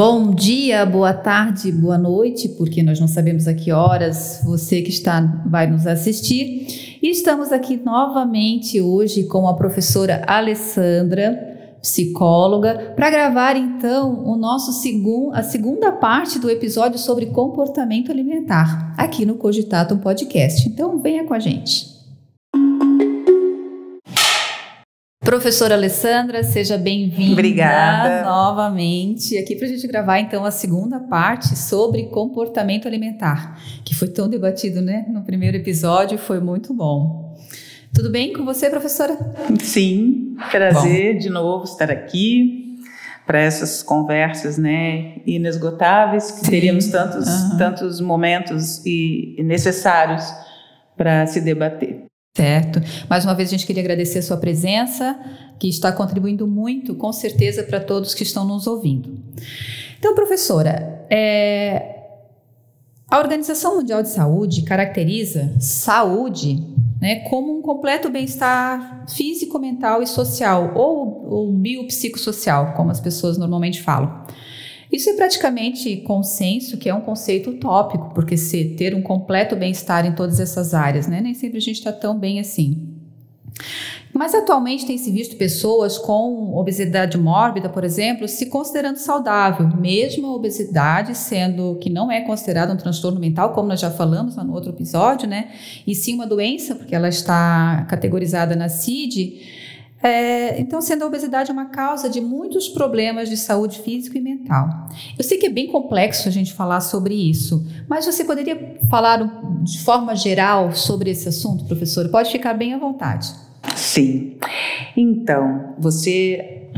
Bom dia, boa tarde, boa noite, porque nós não sabemos a que horas você que vai nos assistir. E estamos aqui novamente hoje com a professora Alessandra, psicóloga, para gravar então a segunda parte do episódio sobre comportamento alimentar, aqui no Cogitatum Podcast. Então venha com a gente. Professora Alessandra, seja bem-vinda. Obrigada. Novamente aqui para a gente gravar então a segunda parte sobre comportamento alimentar, que foi tão debatido, né, no primeiro episódio, foi muito bom. Tudo bem com você, professora? Sim, prazer de novo estar aqui para essas conversas, né, inesgotáveis, que teríamos tantos momentos e necessários para se debater. Certo. Mais uma vez a gente queria agradecer a sua presença, que está contribuindo muito, com certeza, para todos que estão nos ouvindo. Então, professora, a Organização Mundial de Saúde caracteriza saúde, né, como um completo bem-estar físico, mental e social, ou biopsicossocial, como as pessoas normalmente falam. Isso é praticamente consenso, que é um conceito utópico, porque se ter um completo bem-estar em todas essas áreas, né? Nem sempre a gente está tão bem assim. Mas atualmente tem-se visto pessoas com obesidade mórbida, por exemplo, se considerando saudável, mesmo a obesidade sendo que não é considerada um transtorno mental, como nós já falamos no outro episódio, né? E sim uma doença, porque ela está categorizada na CID. Então, sendo a obesidade uma causa de muitos problemas de saúde física e mental. Eu sei que é bem complexo a gente falar sobre isso, mas você poderia falar de forma geral sobre esse assunto, professora? Pode ficar bem à vontade. Sim. Então, você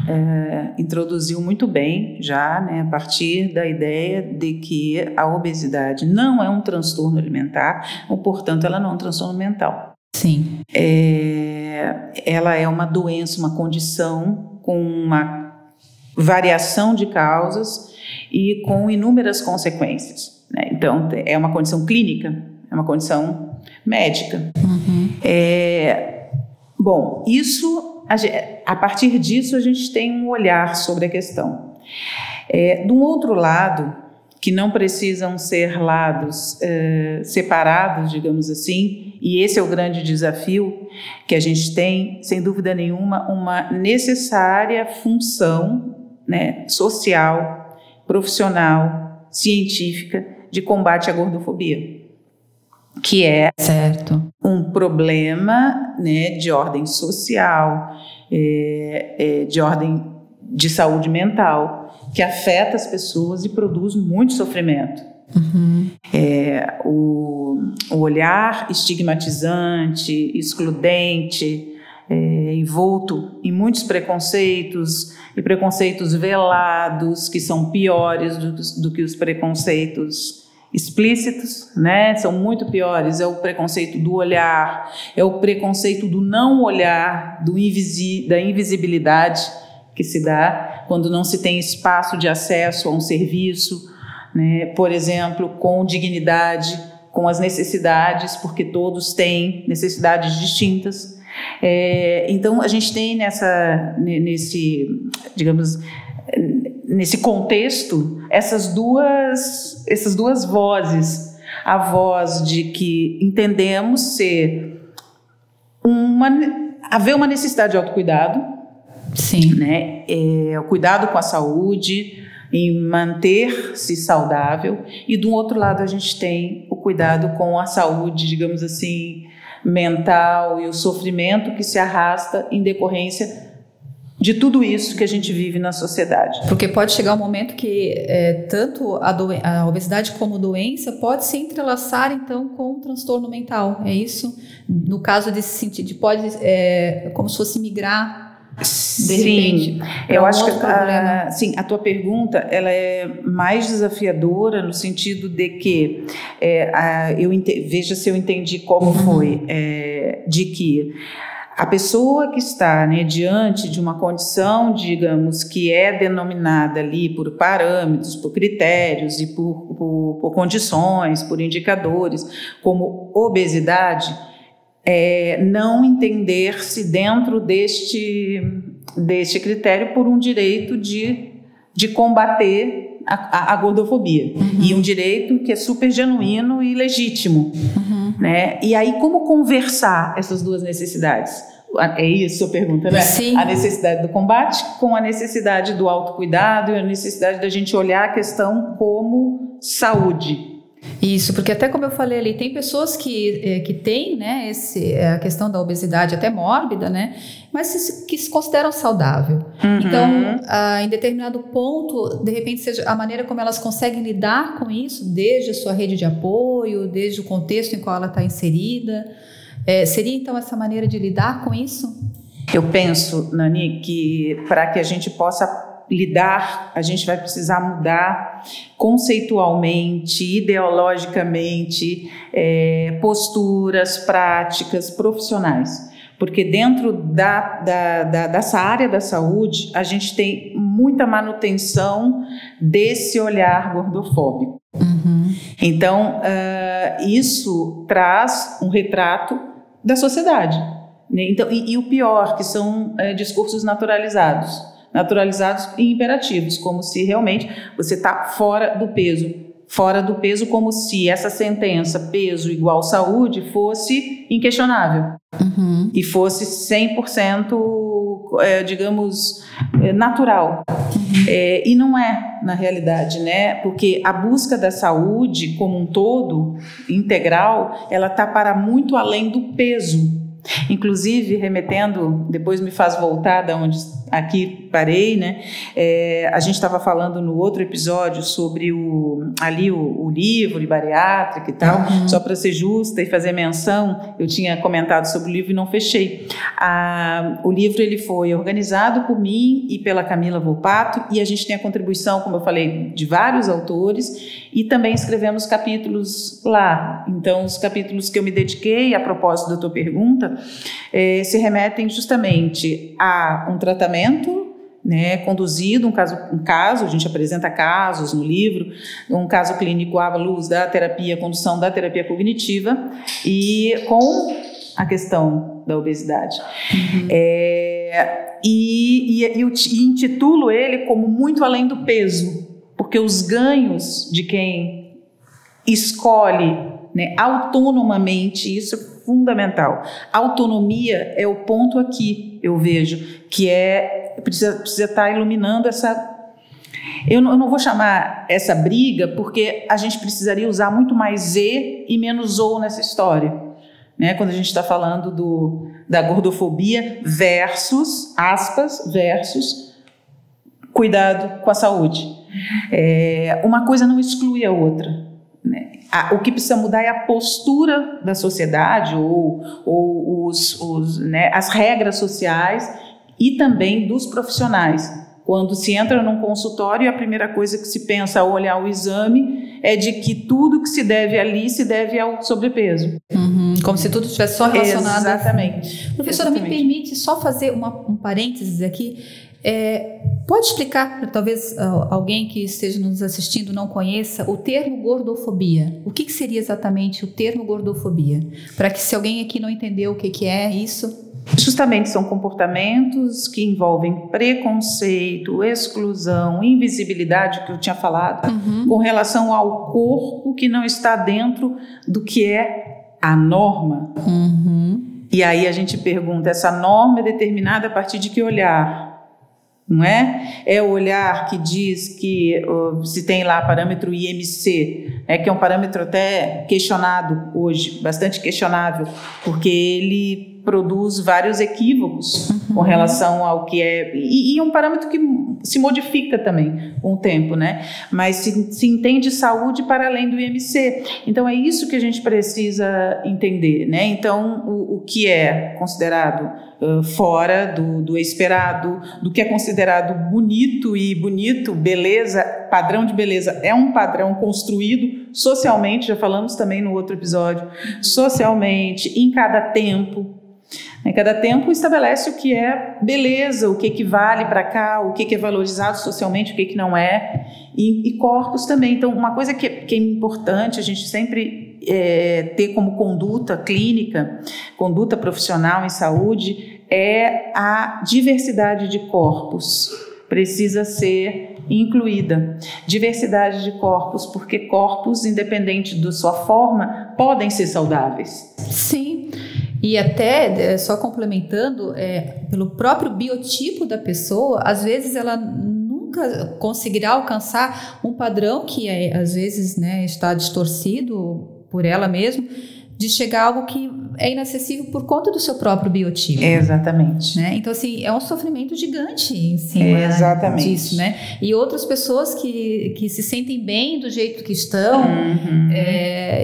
introduziu muito bem já, né, a partir da ideia de que a obesidade não é um transtorno alimentar, ou, portanto, ela não é um transtorno mental. Sim. Ela é uma doença, uma condição com uma variação de causas e com inúmeras consequências, né? Então, é uma condição clínica, é uma condição médica. Bom, a partir disso a gente tem um olhar sobre a questão. De um outro lado, que não precisam ser lados separados, digamos assim, e esse é o grande desafio que a gente tem, sem dúvida nenhuma, uma necessária função, né, social, profissional, científica de combate à gordofobia, que é um problema, né, de ordem social, de ordem de saúde mental, que afeta as pessoas e produz muito sofrimento. O olhar estigmatizante, excludente, envolto em muitos preconceitos, e preconceitos velados, que são piores do que os preconceitos explícitos, né? São muito piores. É o preconceito do olhar, é o preconceito do não olhar, da invisibilidade que se dá quando não se tem espaço de acesso a um serviço, né? Por exemplo, com dignidade, com as necessidades, porque todos têm necessidades distintas. Então, a gente tem nesse contexto essas duas vozes. A voz de que entendemos haver uma necessidade de autocuidado, sim, né? O cuidado com a saúde, em manter-se saudável, e do outro lado a gente tem o cuidado com a saúde, digamos assim, mental, e o sofrimento que se arrasta em decorrência de tudo isso que a gente vive na sociedade. Porque pode chegar um momento que tanto a obesidade como doença pode se entrelaçar então com o transtorno mental, é isso? No caso desse sentido, pode como se fosse migrar. Sim, eu acho que a tua pergunta ela é mais desafiadora no sentido de que veja se eu entendi como foi, de que a pessoa que está, né, diante de uma condição, digamos, que é denominada ali por parâmetros, por critérios e por condições, por indicadores, como obesidade, não entender-se dentro deste critério por um direito de combater a gordofobia. E um direito que é super genuíno e legítimo. Né? E aí, como conversar essas duas necessidades? É isso a pergunta, né? Sim. A necessidade do combate com a necessidade do autocuidado e a necessidade da gente olhar a questão como saúde. Isso, porque até como eu falei ali, tem pessoas que têm, né, a questão da obesidade até mórbida, né, mas que se consideram saudável. Então, em determinado ponto, de repente, seja a maneira como elas conseguem lidar com isso, desde a sua rede de apoio, desde o contexto em qual ela está inserida. Seria, então, essa maneira de lidar com isso? Eu penso, Nani, que para que a gente possa lidar, a gente vai precisar mudar conceitualmente, ideologicamente, posturas, práticas, profissionais. Porque dentro dessa área da saúde, a gente tem muita manutenção desse olhar gordofóbico. Então, isso traz um retrato da sociedade. Né? Então, e o pior, que são discursos naturalizados e imperativos, como se realmente você está fora do peso, como se essa sentença peso igual saúde fosse inquestionável e fosse 100%, digamos, natural. E não é, na realidade, né? Porque a busca da saúde como um todo, integral, ela está para muito além do peso. Inclusive, remetendo, depois me faz voltar da onde aqui parei, né? A gente estava falando no outro episódio sobre o livro de bariátrica e tal, só para ser justa e fazer menção, eu tinha comentado sobre o livro e não fechei. O livro ele foi organizado por mim e pela Camila Volpato, e a gente tem a contribuição, como eu falei, de vários autores, e também escrevemos capítulos lá. Então, os capítulos que eu me dediquei, a propósito da tua pergunta, se remetem justamente a um tratamento, né, conduzido, um caso, a gente apresenta casos no livro, um caso clínico à luz da terapia, condução da terapia cognitiva, e com a questão da obesidade. E intitulo ele como muito além do peso, porque os ganhos de quem escolhe, né, autonomamente, isso é fundamental. Autonomia é o ponto aqui, eu vejo, que precisa estar iluminando essa... Eu não vou chamar essa briga, porque a gente precisaria usar muito mais e menos ou nessa história. Né? Quando a gente está falando da gordofobia versus cuidado com a saúde. Uma coisa não exclui a outra. Né? O que precisa mudar é a postura da sociedade ou né, as regras sociais e também dos profissionais. Quando se entra num consultório, a primeira coisa que se pensa ao olhar o exame é de que tudo que se deve ali se deve ao sobrepeso. Como se tudo estivesse só relacionado. Exatamente. Professora, me permite só fazer um parênteses aqui. Pode explicar, talvez alguém que esteja nos assistindo não conheça, o termo gordofobia? O que seria exatamente o termo gordofobia? Para que, se alguém aqui não entendeu o que é isso... Justamente são comportamentos que envolvem preconceito, exclusão, invisibilidade, que eu tinha falado, com relação ao corpo que não está dentro do que é a norma. E aí a gente pergunta, essa norma é determinada a partir de que olhar? Não é? É o olhar que diz que se tem lá parâmetro IMC, que é um parâmetro até questionado hoje, bastante questionável, porque ele produz vários equívocos com relação ao que é... E um parâmetro que se modifica também com o tempo, né? Mas se entende saúde para além do IMC. Então, é isso que a gente precisa entender, né? Então, o que é considerado fora do esperado, do que é considerado bonito, beleza, padrão de beleza, é um padrão construído socialmente, já falamos também no outro episódio, socialmente, em cada tempo. Cada tempo estabelece o que é beleza, o que vale para cá, o que é valorizado socialmente, o que não é, e corpos também. Então, uma coisa que é importante a gente sempre ter como conduta clínica, conduta profissional em saúde, é a diversidade de corpos. Precisa ser incluída. Diversidade de corpos, porque corpos, independente da sua forma, podem ser saudáveis. Sim, e até, só complementando, pelo próprio biotipo da pessoa, às vezes ela nunca conseguirá alcançar um padrão que às vezes, né, está distorcido por ela mesma, de chegar a algo que é inacessível por conta do seu próprio biotipo. Exatamente. Né? Então, assim, é um sofrimento gigante em cima disso, né? E outras pessoas que se sentem bem do jeito que estão.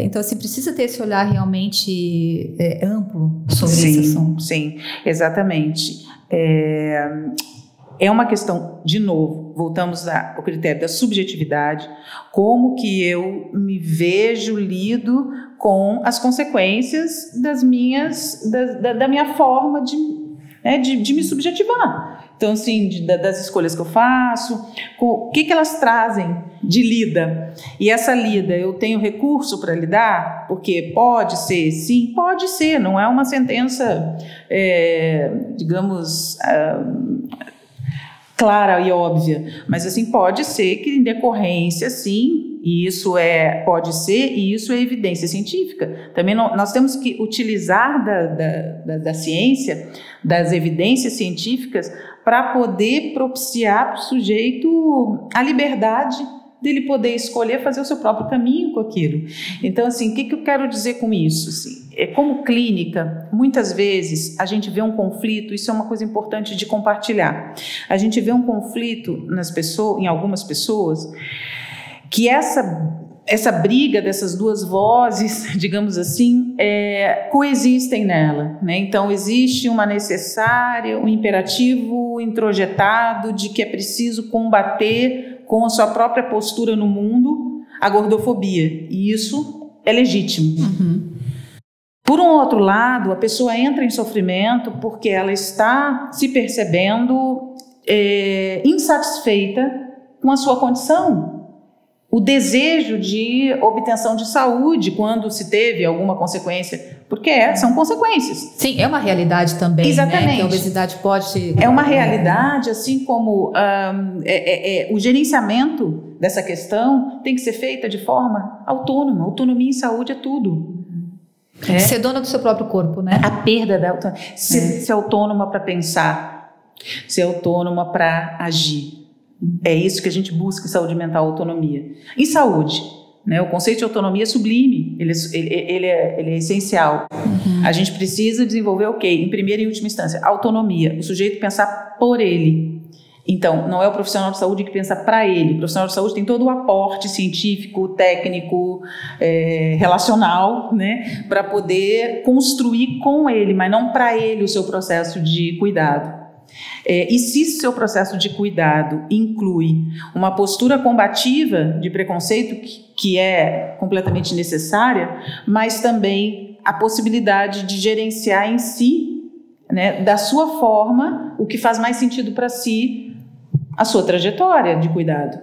Então, assim, precisa ter esse olhar realmente amplo sobre esse assunto. Sim, exatamente. É uma questão, de novo, voltamos ao critério da subjetividade, como que eu me vejo, lido com as consequências da minha forma de me subjetivar. Então, assim, das escolhas que eu faço, o que elas trazem de lida. E essa lida, eu tenho recurso para lidar? Porque pode ser, sim, pode ser, não é uma sentença, digamos, clara e óbvia, mas assim, pode ser que em decorrência, sim, e isso pode ser, e isso é evidência científica. Também nós temos que utilizar da ciência, das evidências científicas, para poder propiciar para o sujeito a liberdade dele poder escolher fazer o seu próprio caminho com aquilo. Então, assim, o que eu quero dizer com isso? Assim, como clínica, muitas vezes a gente vê um conflito, isso é uma coisa importante de compartilhar. A gente vê um conflito em algumas pessoas, que essa briga dessas duas vozes, digamos assim, coexistem nela, né? Então, existe uma necessária, um imperativo introjetado de que é preciso combater com a sua própria postura no mundo a gordofobia, e isso é legítimo. Por um outro lado, a pessoa entra em sofrimento porque ela está se percebendo insatisfeita com a sua condição. O desejo de obtenção de saúde quando se teve alguma consequência, porque são consequências. Sim, é uma realidade também. Exatamente. Né? Que a obesidade pode... É uma realidade, assim como o gerenciamento dessa questão tem que ser feita de forma autônoma. Autonomia em saúde é tudo. Ser dona do seu próprio corpo, né? A perda da autonomia. Ser autônoma para pensar, ser autônoma para agir. É isso que a gente busca em saúde mental, autonomia. Em saúde, né, o conceito de autonomia é sublime, ele é essencial. A gente precisa desenvolver o quê? Em primeira e última instância, autonomia. O sujeito pensar por ele. Então, não é o profissional de saúde que pensa para ele. O profissional de saúde tem todo o aporte científico, técnico, relacional, né, para poder construir com ele, mas não para ele o seu processo de cuidado. E se seu processo de cuidado inclui uma postura combativa de preconceito, que é completamente necessária, mas também a possibilidade de gerenciar em si, né, da sua forma, o que faz mais sentido para si, a sua trajetória de cuidado.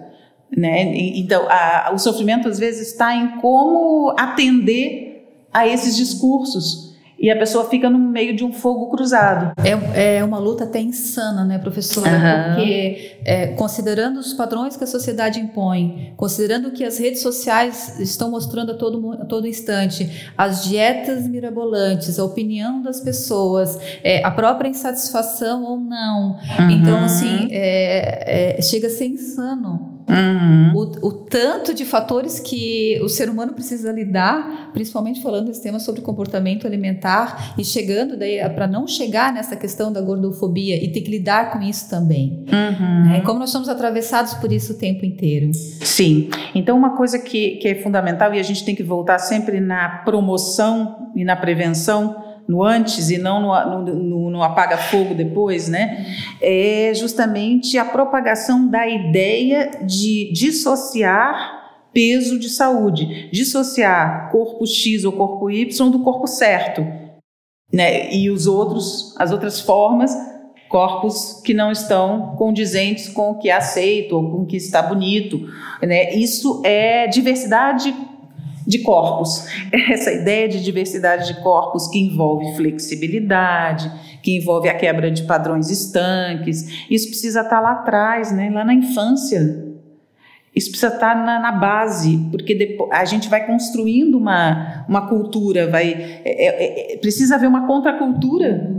Né? Então, o sofrimento às vezes está em como atender a esses discursos. E a pessoa fica no meio de um fogo cruzado. É uma luta até insana, né, professora? Porque considerando os padrões que a sociedade impõe, considerando que as redes sociais estão mostrando a todo instante, as dietas mirabolantes, a opinião das pessoas, a própria insatisfação ou não. Então, assim, chega a ser insano. O tanto de fatores que o ser humano precisa lidar, principalmente falando desse tema sobre comportamento alimentar e chegando daí para não chegar nessa questão da gordofobia e ter que lidar com isso também. Como nós somos atravessados por isso o tempo inteiro. Sim, então uma coisa que é fundamental, e a gente tem que voltar sempre na promoção e na prevenção, no antes e não no apaga-fogo depois, né? É justamente a propagação da ideia de dissociar peso de saúde, dissociar corpo X ou corpo Y do corpo certo, né? E as outras formas, corpos que não estão condizentes com o que é aceito ou com o que está bonito, né? Isso é diversidade de corpos, essa ideia de diversidade de corpos que envolve flexibilidade, que envolve a quebra de padrões estanques, isso precisa estar lá atrás, né? Lá na infância, Isso precisa estar na base, porque depois a gente vai construindo uma cultura, precisa haver uma contracultura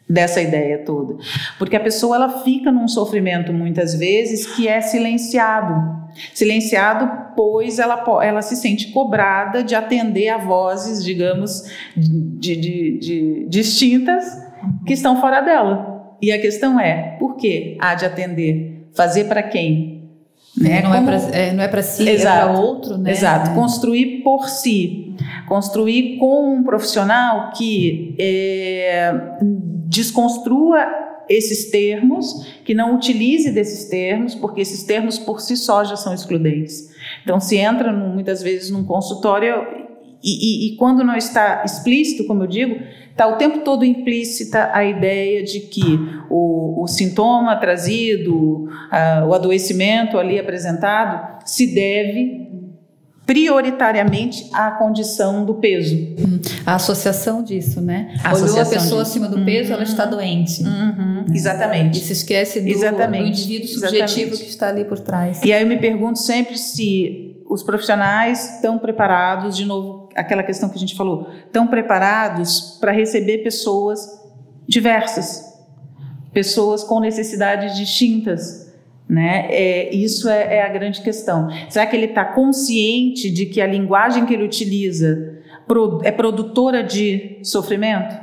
dessa ideia toda. Porque a pessoa ela fica num sofrimento, muitas vezes, que é silenciado. Silenciado, pois ela se sente cobrada de atender a vozes, digamos, distintas que estão fora dela. E a questão é, por que há de atender? Fazer para quem? Né? Não é para si, exato, é para outro, né? Exato, construir por si, construir com um profissional que desconstrua esses termos, que não utilize desses termos, porque esses termos por si só já são excludentes. Então se entra muitas vezes num consultório e quando não está explícito, como eu digo, está o tempo todo implícita a ideia de que o sintoma trazido, o adoecimento ali apresentado, se deve prioritariamente à condição do peso. A associação disso, né? Olhou a pessoa acima do peso, ela está doente. Exatamente. E se esquece do indivíduo subjetivo que está ali por trás. E aí eu me pergunto sempre se os profissionais estão preparados, de novo, aquela questão que a gente falou, estão preparados para receber pessoas diversas, pessoas com necessidades distintas, né? Isso é a grande questão. Será que ele está consciente de que a linguagem que ele utiliza é produtora de sofrimento?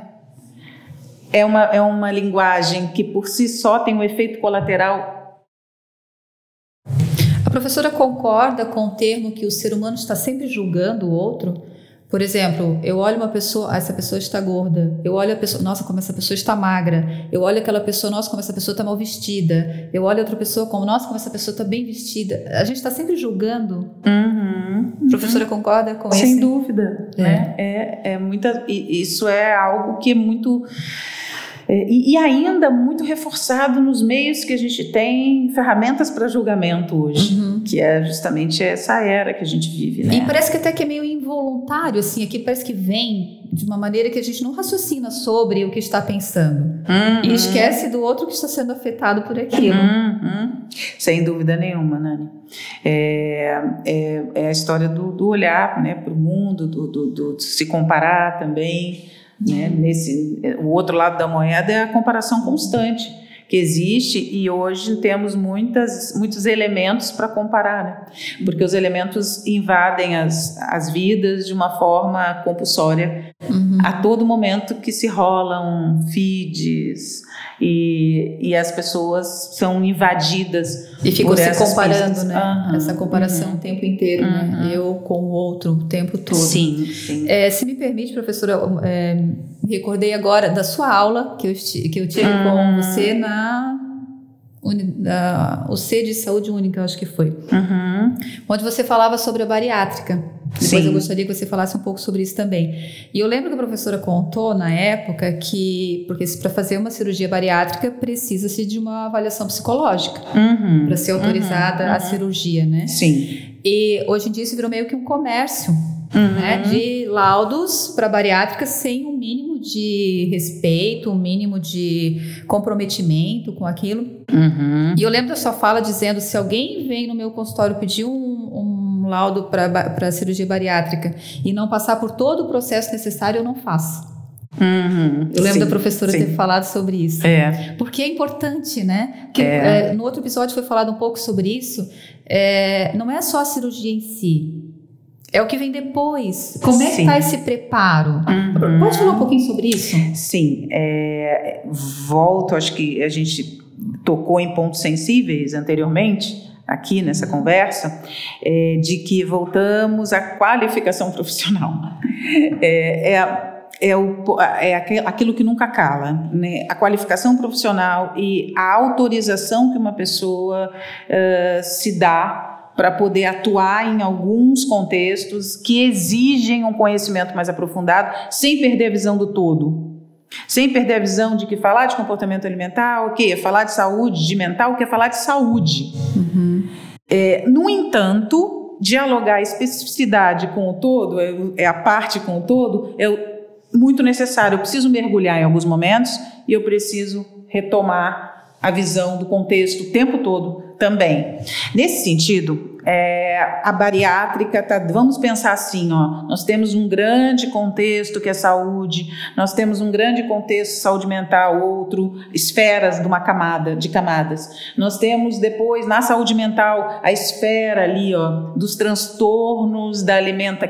É uma linguagem que por si só tem um efeito colateral? A professora concorda com o termo que o ser humano está sempre julgando o outro? Por exemplo, eu olho uma pessoa, essa pessoa está gorda. Eu olho a pessoa, nossa, como essa pessoa está magra. Eu olho aquela pessoa, nossa, como essa pessoa está mal vestida. Eu olho outra pessoa, como, nossa, como essa pessoa está bem vestida. A gente está sempre julgando. A professora concorda com isso? Sem dúvida. Né? Isso é algo que é muito... E ainda muito reforçado nos meios que a gente tem ferramentas para julgamento hoje, que é justamente essa era que a gente vive, né? E parece que até que é meio involuntário, assim, aqui parece que vem de uma maneira que a gente não raciocina sobre o que está pensando e esquece do outro que está sendo afetado por aquilo. Sem dúvida nenhuma, Nani. É a história do olhar, né, para o mundo, do se comparar também. Né? O outro lado da moeda é a comparação constante que existe, e hoje temos muitos elementos para comparar, né? Porque os elementos invadem as vidas de uma forma compulsória a todo momento que se rolam feeds e as pessoas são invadidas e ficam se comparando, pistas, né? Essa comparação o tempo inteiro, né? Eu com o outro o tempo todo. Sim. Se me permite, professora, me recordei agora da sua aula que eu tive com você na UC de Saúde Única, acho que foi. Onde você falava sobre a bariátrica. Depois eu gostaria que você falasse um pouco sobre isso também. E eu lembro que a professora contou na época que, porque para fazer uma cirurgia bariátrica precisa-se de uma avaliação psicológica para ser autorizada a cirurgia, né? Sim. E hoje em dia isso virou meio que um comércio, né, de laudos para bariátrica sem um mínimo de respeito, um mínimo de comprometimento com aquilo. E eu lembro da sua fala dizendo: se alguém vem no meu consultório pedir um laudo para cirurgia bariátrica e não passar por todo o processo necessário, eu não faço. Eu lembro da professora ter falado sobre isso. Porque é importante, né? Porque, no outro episódio foi falado um pouco sobre isso. Não é só a cirurgia em si. É o que vem depois. Como é que está esse preparo? Pode falar um pouquinho sobre isso? Sim. Acho que a gente tocou em pontos sensíveis anteriormente, aqui nessa conversa, de que voltamos à qualificação profissional. Aquilo que nunca cala, né? A qualificação profissional e a autorização que uma pessoa se dá para poder atuar em alguns contextos que exigem um conhecimento mais aprofundado, sem perder a visão do todo. Sem perder a visão de que falar de comportamento alimentar, o quê? Falar de saúde, de mental, o que é falar de saúde. No entanto, dialogar a especificidade com o todo, a parte com o todo, é muito necessário. Eu preciso mergulhar em alguns momentos e eu preciso retomar a visão do contexto o tempo todo também. Nesse sentido, A bariátrica, vamos pensar assim, ó, nós temos um grande contexto que é saúde, nós temos um grande contexto saúde mental, outro, esferas de camadas. Nós temos depois, na saúde mental, a esfera ali, ó, dos transtornos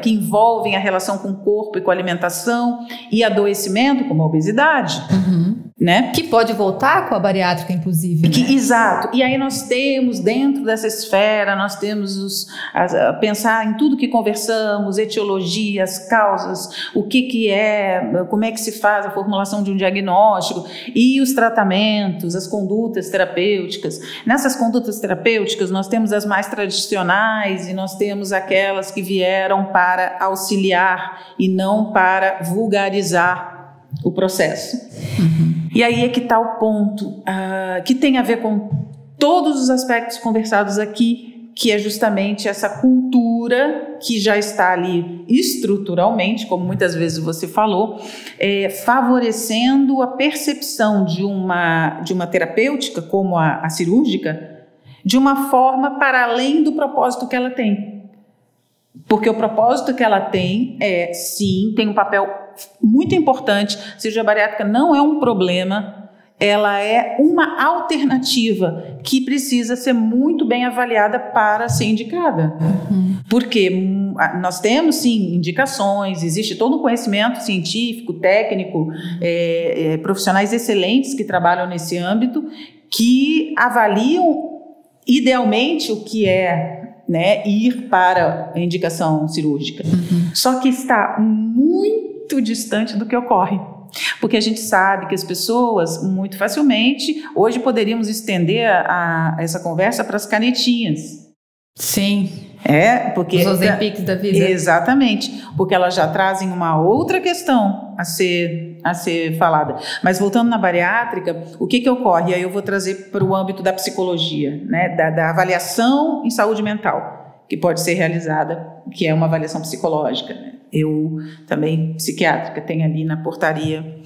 que envolvem a relação com o corpo e com a alimentação e adoecimento, como a obesidade. Né? Que pode voltar com a bariátrica, inclusive. Né? Exato. E aí nós temos, dentro dessa esfera, nós temos pensar em tudo que conversamos, etiologia, as causas, o que é, como é que se faz a formulação de um diagnóstico e os tratamentos, as condutas terapêuticas. Nessas condutas terapêuticas, nós temos as mais tradicionais e nós temos aquelas que vieram para auxiliar e não para vulgarizar o processo. E aí é que está o ponto, que tem a ver com todos os aspectos conversados aqui, que é justamente essa cultura que já está ali estruturalmente, como muitas vezes você falou, favorecendo a percepção de uma terapêutica, como a cirúrgica, de uma forma para além do propósito que ela tem. Porque o propósito que ela tem sim, tem um papel muito importante. A cirurgia bariátrica não é um problema, ela é uma alternativa que precisa ser muito bem avaliada para ser indicada. Porque nós temos, sim, indicações, existe todo um conhecimento científico, técnico, profissionais excelentes que trabalham nesse âmbito, que avaliam idealmente o que ir para a indicação cirúrgica. Só que está muito distante do que ocorre. Porque a gente sabe que as pessoas, muito facilmente, hoje poderíamos estender essa conversa para as canetinhas. Sim. Porque... Os Ozempics da vida. Exatamente. Porque elas já trazem uma outra questão a ser falada. Mas voltando na bariátrica, o que ocorre? Aí eu vou trazer para o âmbito da psicologia, né? Da avaliação em saúde mental, que pode ser realizada, que é uma avaliação psicológica, né? Eu também, psiquiátrica, tenho ali na portaria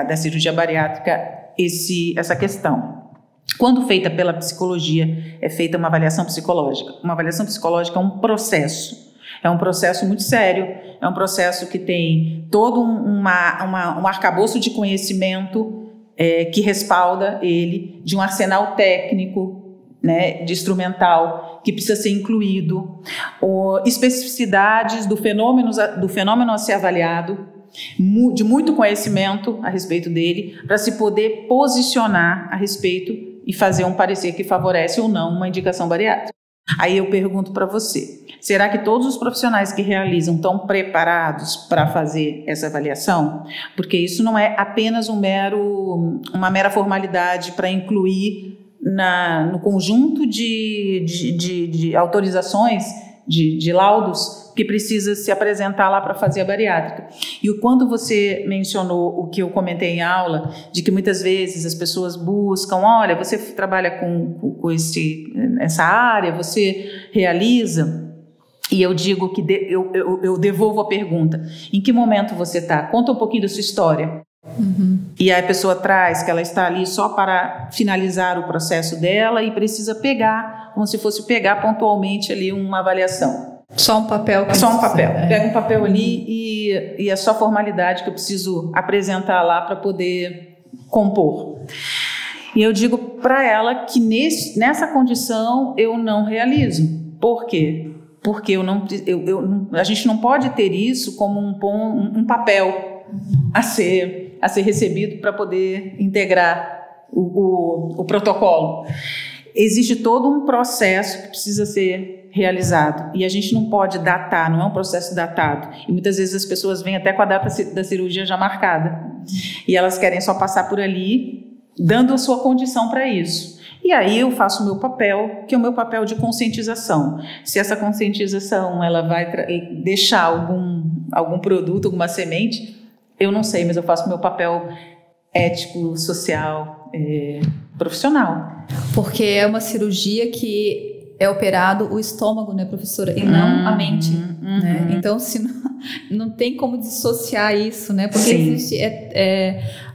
da cirurgia bariátrica essa questão. Quando feita pela psicologia, é feita uma avaliação psicológica. Uma avaliação psicológica é um processo. É um processo muito sério, é um processo que tem todo um arcabouço de conhecimento que respalda ele, de um arsenal técnico, né, de instrumental, que precisa ser incluído, especificidades do fenômeno a ser avaliado, de muito conhecimento a respeito dele, para se poder posicionar a respeito e fazer um parecer que favorece ou não uma indicação bariátrica. Aí eu pergunto para você, será que todos os profissionais que realizam estão preparados para fazer essa avaliação? Porque isso não é apenas uma mera formalidade para incluir no conjunto de autorizações, de laudos, que precisa se apresentar lá para fazer a bariátrica. E quando você mencionou o que eu comentei em aula, de que muitas vezes as pessoas buscam, olha, você trabalha com essa área, você realiza, e eu digo que eu devolvo a pergunta, em que momento você está? Conta um pouquinho da sua história. E aí a pessoa traz que ela está ali só para finalizar o processo dela e precisa pegar, como se fosse pegar pontualmente ali uma avaliação. Só um papel. Só um papel. Pega um papel ali e é só formalidade que eu preciso apresentar lá para poder compor. E eu digo para ela que nessa condição eu não realizo. Por quê? Porque a gente não pode ter isso como um papel a ser recebido para poder integrar o protocolo. Existe todo um processo que precisa ser realizado e a gente não pode datar, não é um processo datado. E muitas vezes as pessoas vêm até com a data da cirurgia já marcada e elas querem só passar por ali, dando a sua condição para isso. E aí eu faço o meu papel, que é o meu papel de conscientização. Se essa conscientização ela vai deixar algum produto, alguma semente, eu não sei, mas eu faço o meu papel ético, social, profissional. Porque é uma cirurgia que é operado o estômago, né, professora? E não a mente. Né? Então, não tem como dissociar isso, né? Porque existe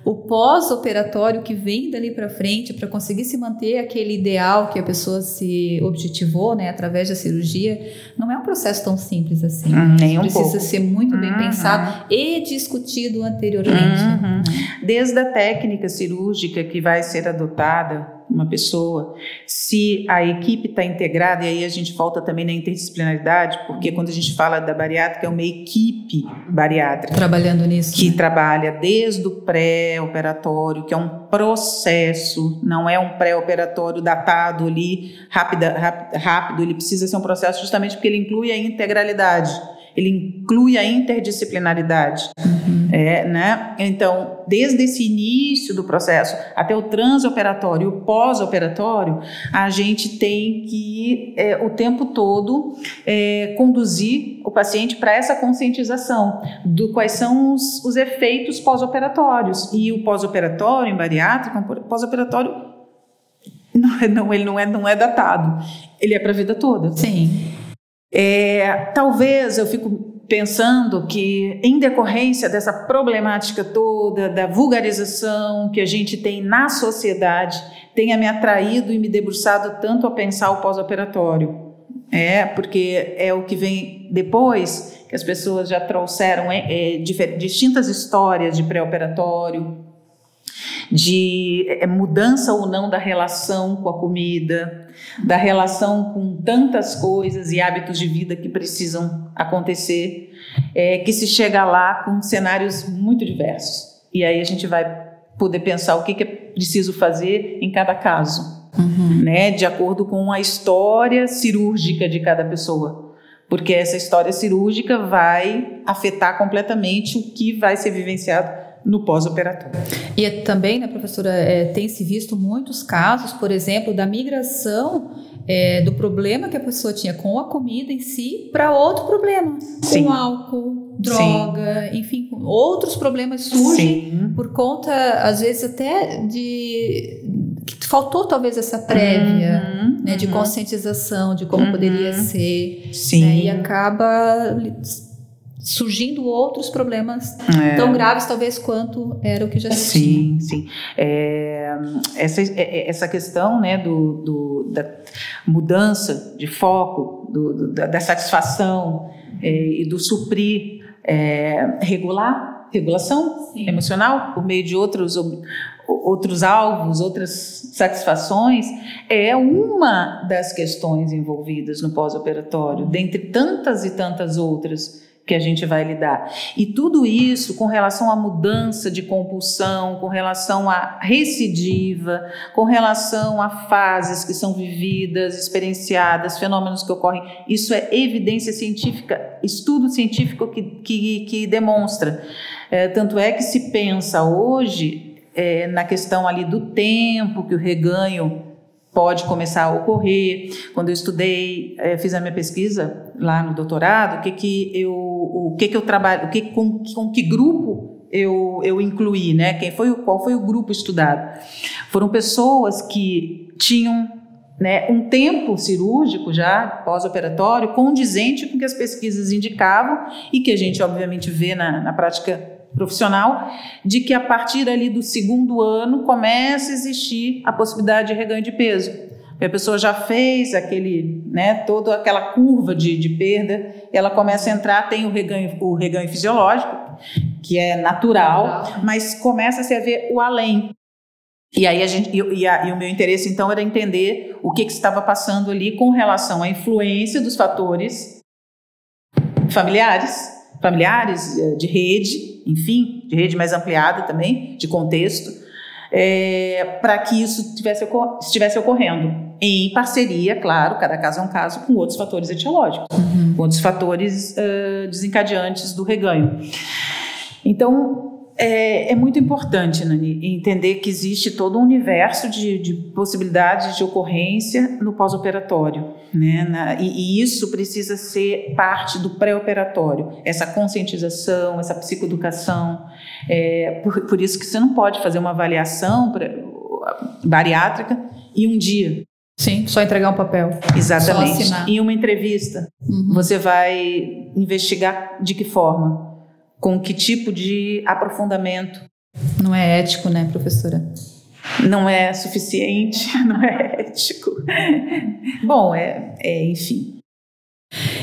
o pós-operatório que vem dali para frente para conseguir se manter aquele ideal que a pessoa se objetivou, né, através da cirurgia, não é um processo tão simples assim. Nem um Precisa pouco. ser muito bem pensado e discutido anteriormente. Desde a técnica cirúrgica que vai ser adotada uma pessoa, se a equipe está integrada, e aí a gente volta também na interdisciplinaridade, porque quando a gente fala da bariátrica, é uma equipe bariátrica Trabalhando nisso. que trabalha desde o pré-operatório, que é um processo, não é um pré-operatório datado ali, rápido, ele precisa ser um processo justamente porque ele inclui a integralidade, ele inclui a interdisciplinaridade. Né? Então, desde esse início do processo até o transoperatório e o pós-operatório, a gente tem que, o tempo todo, conduzir o paciente para essa conscientização do quais são os efeitos pós-operatórios. E o pós-operatório em bariátrica, o pós-operatório ele não é datado, ele é para a vida toda. Sim. Talvez eu fico pensando que, em decorrência dessa problemática toda, da vulgarização que a gente tem na sociedade, tenha me atraído e me debruçado tanto a pensar o pós-operatório. Porque é o que vem depois, que as pessoas já trouxeram distintas histórias de pré-operatório, de mudança ou não da relação com a comida, da relação com tantas coisas e hábitos de vida que precisam acontecer, que se chega lá com cenários muito diversos. E aí a gente vai poder pensar o que é preciso fazer em cada caso, né, de acordo com a história cirúrgica de cada pessoa. Porque essa história cirúrgica vai afetar completamente o que vai ser vivenciado no pós-operatório. E também, né, professora, tem-se visto muitos casos, por exemplo, da migração do problema que a pessoa tinha com a comida em si para outro problema, com álcool, droga, enfim, outros problemas surgem por conta, às vezes, até que faltou talvez essa prévia, né, de conscientização de como poderia ser, né, e acaba surgindo outros problemas tão graves, talvez, quanto era o que já se tinha. Sim. Essa questão, né, da mudança de foco, da satisfação e do suprir, regulação emocional por meio de outros alvos, outras satisfações, é uma das questões envolvidas no pós-operatório, dentre tantas e tantas outras que a gente vai lidar. E tudo isso com relação à mudança de compulsão, com relação à recidiva, com relação a fases que são vividas, experienciadas, fenômenos que ocorrem. Isso é evidência científica, estudo científico que demonstra. Tanto é que se pensa hoje na questão ali do tempo que o reganho pode começar a ocorrer. Quando eu estudei, fiz a minha pesquisa lá no doutorado, o que eu trabalho, com que grupo eu incluí, né? Qual foi o grupo estudado? Foram pessoas que tinham, né, um tempo cirúrgico já pós-operatório condizente com o que as pesquisas indicavam e que a gente obviamente vê na prática profissional, de que a partir ali do 2º ano começa a existir a possibilidade de reganho de peso. A pessoa já fez toda aquela curva de perda, ela começa a entrar, tem o reganho fisiológico, que é natural, mas começa-se a ver o além. E aí o meu interesse então era entender o que estava passando ali com relação à influência dos fatores familiares de rede, enfim, de rede mais ampliada também, de contexto, para que isso estivesse ocorrendo. Em parceria, claro, cada caso é um caso, com outros fatores etiológicos, com outros fatores desencadeantes do reganho. Então, é muito importante, Nani, entender que existe todo um universo de possibilidades de ocorrência no pós-operatório, né? E isso precisa ser parte do pré-operatório, essa conscientização, essa psicoeducação. Por isso que você não pode fazer uma avaliação bariátrica em um dia. Sim, só entregar um papel. Exatamente. Só assinar. Em uma entrevista, você vai investigar de que forma, com que tipo de aprofundamento, Não é ético, né, professora? Não é suficiente, não é ético. Bom, enfim.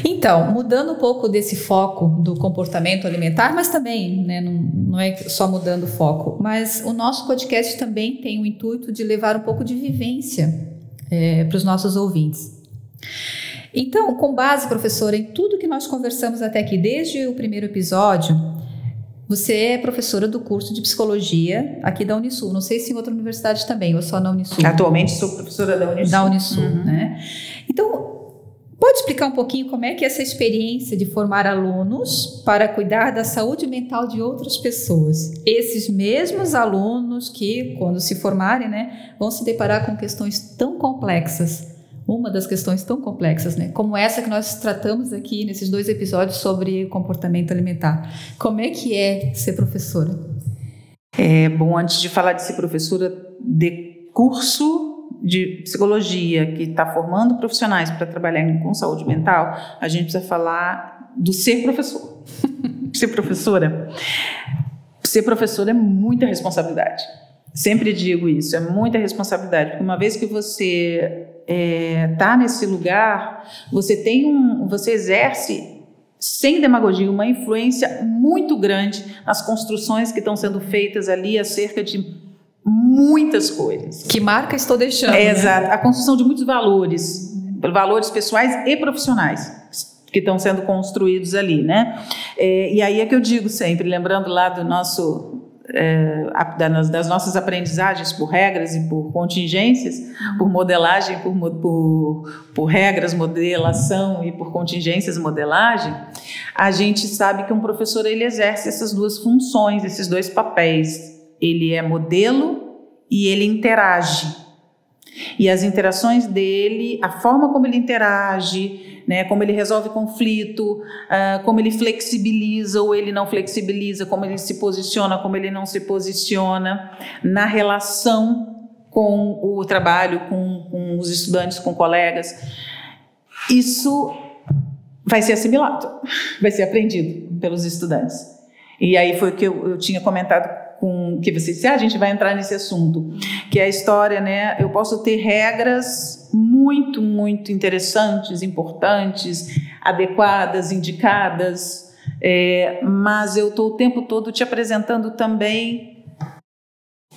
Então, mudando um pouco desse foco do comportamento alimentar, mas também, né, não é só mudando o foco, mas o nosso podcast também tem o intuito de levar um pouco de vivência para os nossos ouvintes. Então, com base, professora, em tudo que nós conversamos até aqui, desde o primeiro episódio, você é professora do curso de psicologia aqui da Unisul. Não sei se em outra universidade também, ou só na Unisul. Atualmente sou professora da Unisul. Da Unisul, né? Então, pode explicar um pouquinho como é que é essa experiência de formar alunos para cuidar da saúde mental de outras pessoas? Esses mesmos alunos que, quando se formarem, né, vão se deparar com questões tão complexas. Uma das questões tão complexas, né, como essa que nós tratamos aqui nesses 2 episódios sobre comportamento alimentar. Como é que é ser professora? Bom, antes de falar de ser professora de curso de psicologia que está formando profissionais para trabalhar com saúde mental, a gente precisa falar do ser professor. Ser professora. Ser professora é muita responsabilidade. Sempre digo isso, é muita responsabilidade, porque uma vez que você está nesse lugar, você exerce, sem demagogia, uma influência muito grande nas construções que estão sendo feitas ali acerca de muitas coisas. Que marca estou deixando? Exato, a construção de muitos valores pessoais e profissionais que estão sendo construídos ali, né? E aí é que eu digo sempre, lembrando lá do nosso das nossas aprendizagens por regras e por contingências, por modelagem, por regras, modelação e por contingências, modelagem, a gente sabe que um professor ele exerce essas 2 funções, esses 2 papéis. Ele é modelo e ele interage. E as interações dele, a forma como ele interage, né, como ele resolve conflito, como ele flexibiliza ou ele não flexibiliza, como ele se posiciona, como ele não se posiciona na relação com o trabalho, com os estudantes, com colegas. Isso vai ser assimilado, vai ser aprendido pelos estudantes. E aí foi o que eu tinha comentado que você disse, a gente vai entrar nesse assunto, que é a história, né? Eu posso ter regras muito, muito interessantes, importantes, adequadas, indicadas, mas eu estou o tempo todo te apresentando também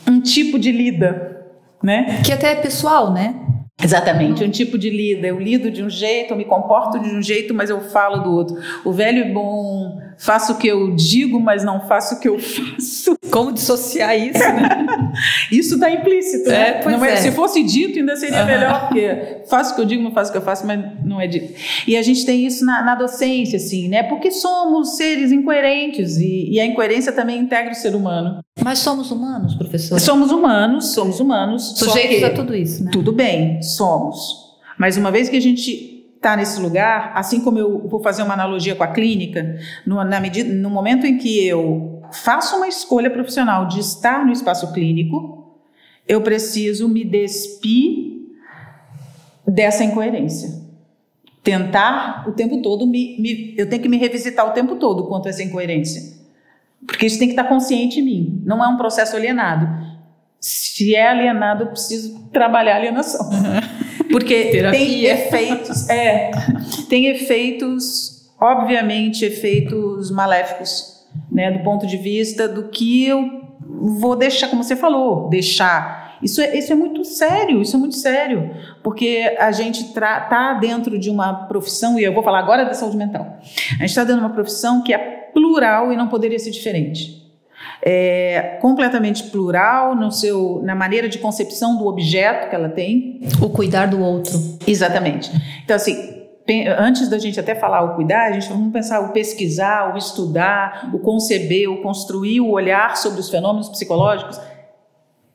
um tipo de lida, né? Que até é pessoal, né? Exatamente, um tipo de lida. Eu lido de um jeito, eu me comporto de um jeito, mas eu falo do outro. O velho e bom, faço o que eu digo, mas não faço o que eu faço. Como dissociar isso, né? Isso está implícito, né? Não é. Se fosse dito, ainda seria melhor, porque faço o que eu digo, não faço o que eu faço, mas não é dito. E a gente tem isso na docência, assim, né? Porque somos seres incoerentes e a incoerência também integra o ser humano. Mas somos humanos, professora? Somos humanos. Sujeitos a tudo isso, né? Tudo bem, somos. Mas uma vez que a gente está nesse lugar, assim como eu vou fazer uma analogia com a clínica, no momento em que eu faço uma escolha profissional de estar no espaço clínico, eu preciso me despir dessa incoerência. Tentar o tempo todo, eu tenho que me revisitar o tempo todo quanto a essa incoerência. Porque isso tem que estar consciente em mim. Não é um processo alienado. Se é alienado, eu preciso trabalhar a alienação. Porque tem efeitos, obviamente, efeitos maléficos, né, do ponto de vista do que eu vou deixar, como você falou, deixar. Isso é muito sério, porque a gente está dentro de uma profissão, e eu vou falar agora da saúde mental, a gente está dentro de uma profissão que é plural e não poderia ser diferente. É completamente plural na maneira de concepção do objeto que ela tem. O cuidar do outro. Exatamente. Então, assim, antes da gente até falar o cuidar, a gente vamos pensar o pesquisar, o estudar, o conceber, o construir, o olhar sobre os fenômenos psicológicos.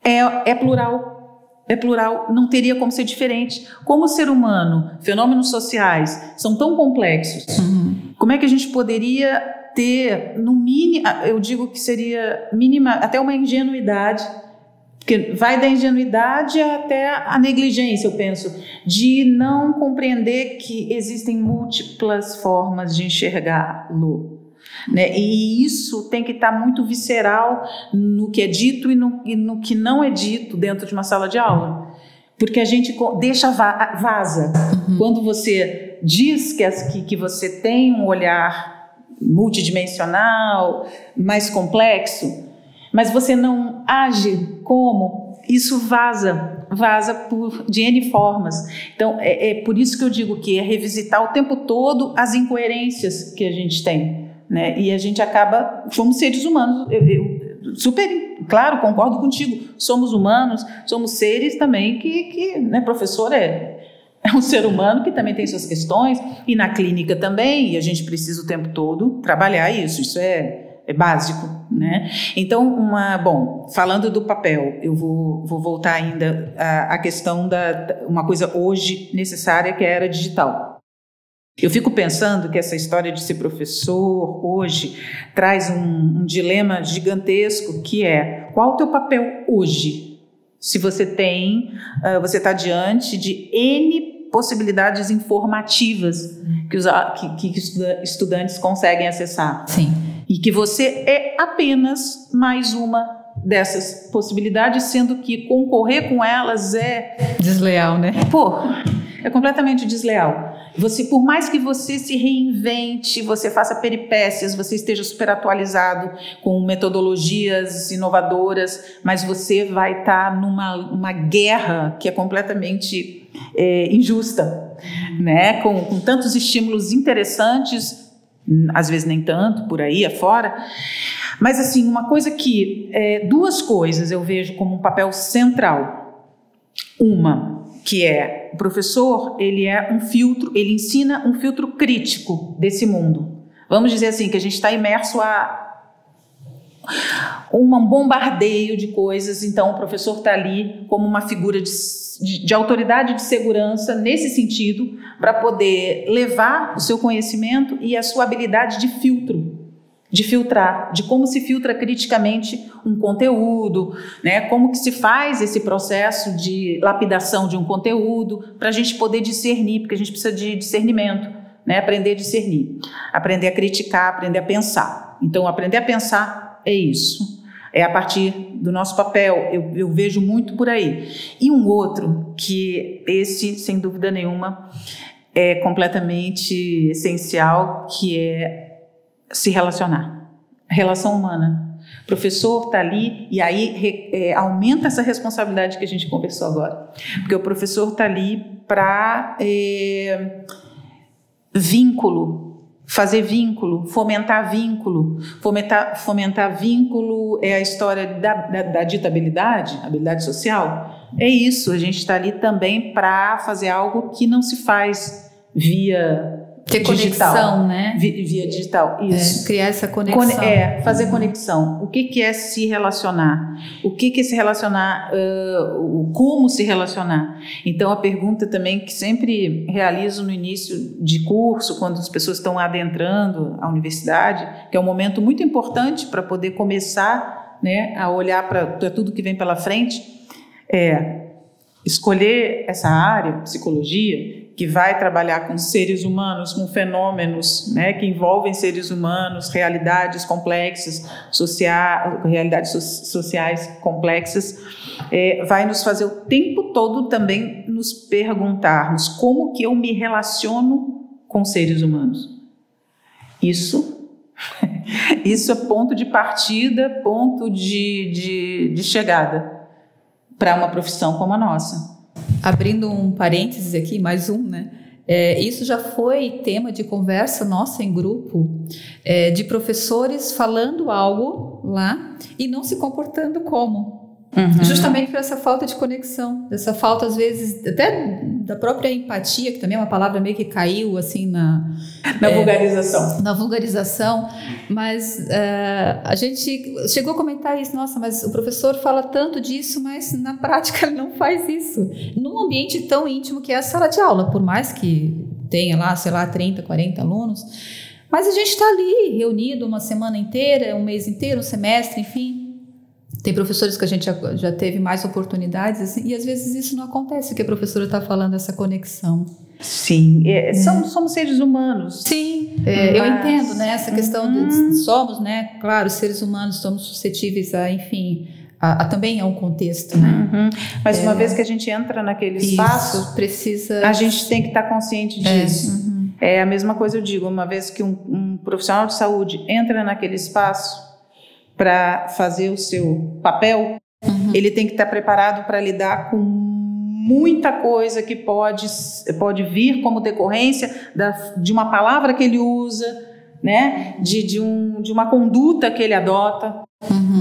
É plural. É plural, não teria como ser diferente. Como o ser humano, fenômenos sociais são tão complexos, como é que a gente poderia ter, no mínimo, eu digo que seria mínima, até uma ingenuidade, porque vai da ingenuidade até a negligência, eu penso, de não compreender que existem múltiplas formas de enxergá-lo. né? E isso tem que estar muito visceral no que é dito e no que não é dito dentro de uma sala de aula. Porque a gente deixa vaza. Quando você diz que você tem um olhar multidimensional, mais complexo, mas você não age como, isso vaza de N formas. Então, é por isso que eu digo que é revisitar o tempo todo as incoerências que a gente tem, né? E a gente acaba, somos seres humanos, claro, concordo contigo, somos humanos, somos seres também né, professor é um ser humano que também tem suas questões, e na clínica também, e a gente precisa o tempo todo trabalhar isso é básico, né? Então, bom, falando do papel, eu vou voltar ainda à questão uma coisa hoje necessária, que é a era digital. Eu fico pensando que essa história de ser professor hoje traz um dilema gigantesco, que é: qual o teu papel hoje? Se você está diante de N possibilidades informativas que estudantes conseguem acessar. Sim. E que você é apenas mais uma dessas possibilidades, sendo que concorrer com elas é... desleal, né? É completamente desleal. Por mais que você se reinvente, você faça peripécias, você esteja super atualizado com metodologias inovadoras, mas você vai estar numa guerra que é completamente injusta, né? Com tantos estímulos interessantes, às vezes nem tanto, por aí afora. Mas, assim, uma coisa duas coisas eu vejo como um papel central. Uma, que é o professor, ele é um filtro, ele ensina um filtro crítico desse mundo. Vamos dizer assim, que a gente está imerso a um bombardeio de coisas, então o professor está ali como uma figura de autoridade de segurança nesse sentido, para poder levar o seu conhecimento e a sua habilidade de filtrar, de como se filtra criticamente um conteúdo, né? Como que se faz esse processo de lapidação de um conteúdo, para a gente poder discernir, porque a gente precisa de discernimento, né? Aprender a discernir, aprender a criticar, aprender a pensar. Então, aprender a pensar é isso. É a partir do nosso papel, eu vejo muito por aí. E um outro, que esse, sem dúvida nenhuma, é completamente essencial, que é se relacionar. A relação humana. O professor está ali, e aí aumenta essa responsabilidade que a gente conversou agora. Porque o professor está ali para fazer vínculo, fomentar vínculo. Fomentar vínculo é a história da dita habilidade social. É isso, a gente está ali também para fazer algo que não se faz via ter digital, conexão, né? Via digital, isso. Criar essa conexão. Fazer conexão. O que é se relacionar? O que é se relacionar? Como se relacionar? Então, a pergunta também que sempre realizo no início de curso, quando as pessoas estão adentrando a universidade, que é um momento muito importante para poder começar, né, a olhar para tudo que vem pela frente, escolher essa área, psicologia, que vai trabalhar com seres humanos, com fenômenos, né, que envolvem seres humanos, realidades complexas, realidades sociais complexas, vai nos fazer o tempo todo também nos perguntarmos como que eu me relaciono com seres humanos. Isso é ponto de partida, ponto de chegada para uma profissão como a nossa. Abrindo um parênteses aqui, mais um, né? Isso já foi tema de conversa nossa em grupo, de professores falando algo lá e não se comportando como. Uhum. Justamente por essa falta de conexão, essa falta, às vezes, até da própria empatia, que também é uma palavra meio que caiu assim na vulgarização. Na vulgarização, mas a gente chegou a comentar isso, nossa, mas o professor fala tanto disso, mas na prática ele não faz isso. Num ambiente tão íntimo que é a sala de aula, por mais que tenha lá, sei lá, 30, 40 alunos, mas a gente está ali reunido uma semana inteira, um mês inteiro, um semestre, enfim. Tem professores que a gente já teve mais oportunidades, assim, e às vezes isso não acontece, o que a professora está falando, essa conexão. Sim, somos seres humanos. Sim, eu entendo, né, essa questão de somos, né, claro, seres humanos, somos suscetíveis a, enfim, também é um contexto, né? Mas uma vez que a gente entra naquele espaço, precisa... a gente tem que estar consciente disso. É a mesma coisa, eu digo, uma vez que um profissional de saúde entra naquele espaço para fazer o seu papel, ele tem que estar preparado para lidar com muita coisa que pode vir como decorrência de uma palavra que ele usa, né? de uma conduta que ele adota.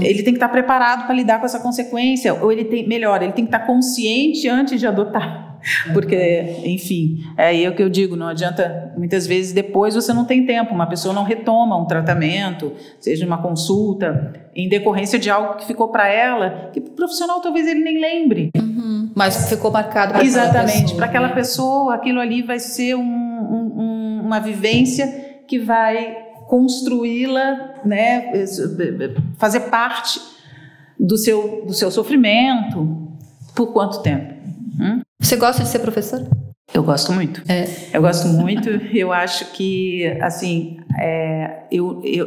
Ele tem que estar preparado para lidar com essa consequência, ou ele tem que estar consciente antes de adotar. Porque, enfim, é o que eu digo, não adianta, muitas vezes depois você não tem tempo, uma pessoa não retoma um tratamento, seja uma consulta, em decorrência de algo que ficou para ela, que o profissional talvez ele nem lembre. Mas ficou marcado para exatamente, para aquela pessoa, aquilo ali vai ser uma vivência que vai construí-la, né, fazer parte do seu sofrimento. Por quanto tempo? Você gosta de ser professora? Eu gosto muito. Eu gosto muito. Eu acho que, assim,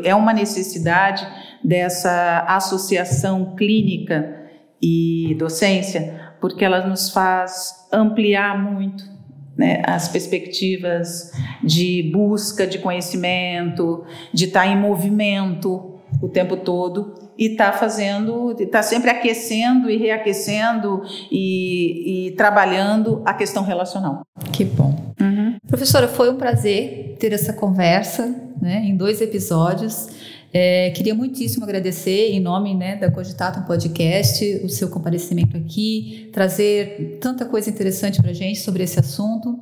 é uma necessidade dessa associação clínica e docência, porque ela nos faz ampliar muito, né, as perspectivas de busca de conhecimento, de estar em movimento o tempo todo e está sempre aquecendo e reaquecendo e trabalhando a questão relacional. Que bom. Professora, foi um prazer ter essa conversa, né, em 2 episódios. Queria muitíssimo agradecer, em nome, né, da Cogitatum Podcast, o seu comparecimento aqui, trazer tanta coisa interessante para a gente sobre esse assunto.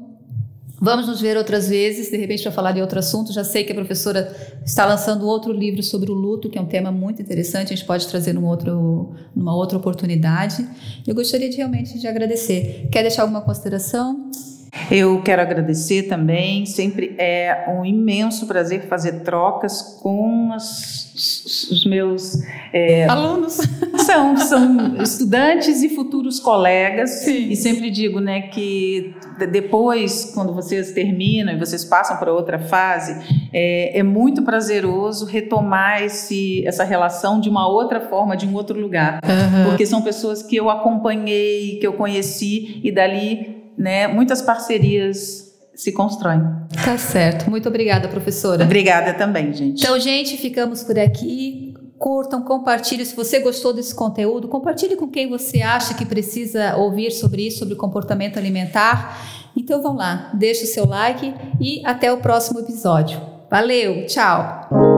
Vamos nos ver outras vezes, de repente, para falar de outro assunto. Já sei que a professora está lançando outro livro sobre o luto, que é um tema muito interessante, a gente pode trazer numa outra oportunidade. Eu gostaria realmente de agradecer. Quer deixar alguma consideração? Eu quero agradecer também, sempre é um imenso prazer fazer trocas com os meus alunos. São estudantes e futuros colegas. Sim. E sempre digo, né, que depois, quando vocês terminam e vocês passam para outra fase, é muito prazeroso retomar essa relação de uma outra forma, de um outro lugar. Porque são pessoas que eu acompanhei, que eu conheci, e dali, né, muitas parcerias se constroem. Tá certo. Muito obrigada, professora. Obrigada também, gente. Então, gente, ficamos por aqui. Curtam, compartilhem. Se você gostou desse conteúdo, compartilhe com quem você acha que precisa ouvir sobre isso, sobre comportamento alimentar. Então, vamos lá. Deixa o seu like e até o próximo episódio. Valeu, tchau!